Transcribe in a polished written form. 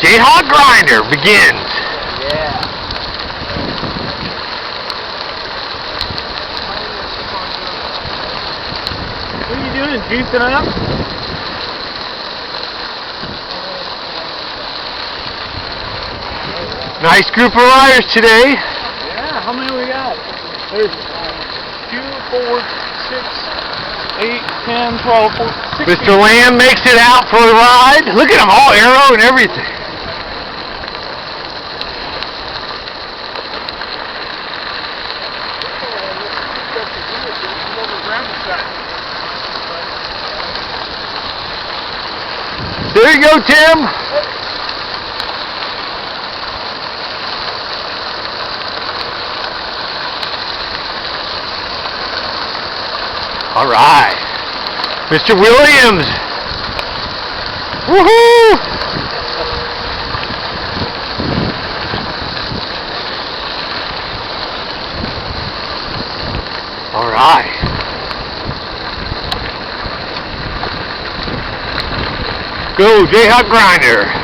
Jayhawk Grinder begins. Yeah. What are you doing? Juicing up? Nice group of riders today. Yeah, how many we got? There's 2, 4, 6, 8, 10, 12, 14, 16. Mr. Lamb makes it out for the ride. Look at him, all arrow and everything. There you go, Tim. All right. Mr. Williams. Woohoo! All right. Go, Jayhawk Grinder.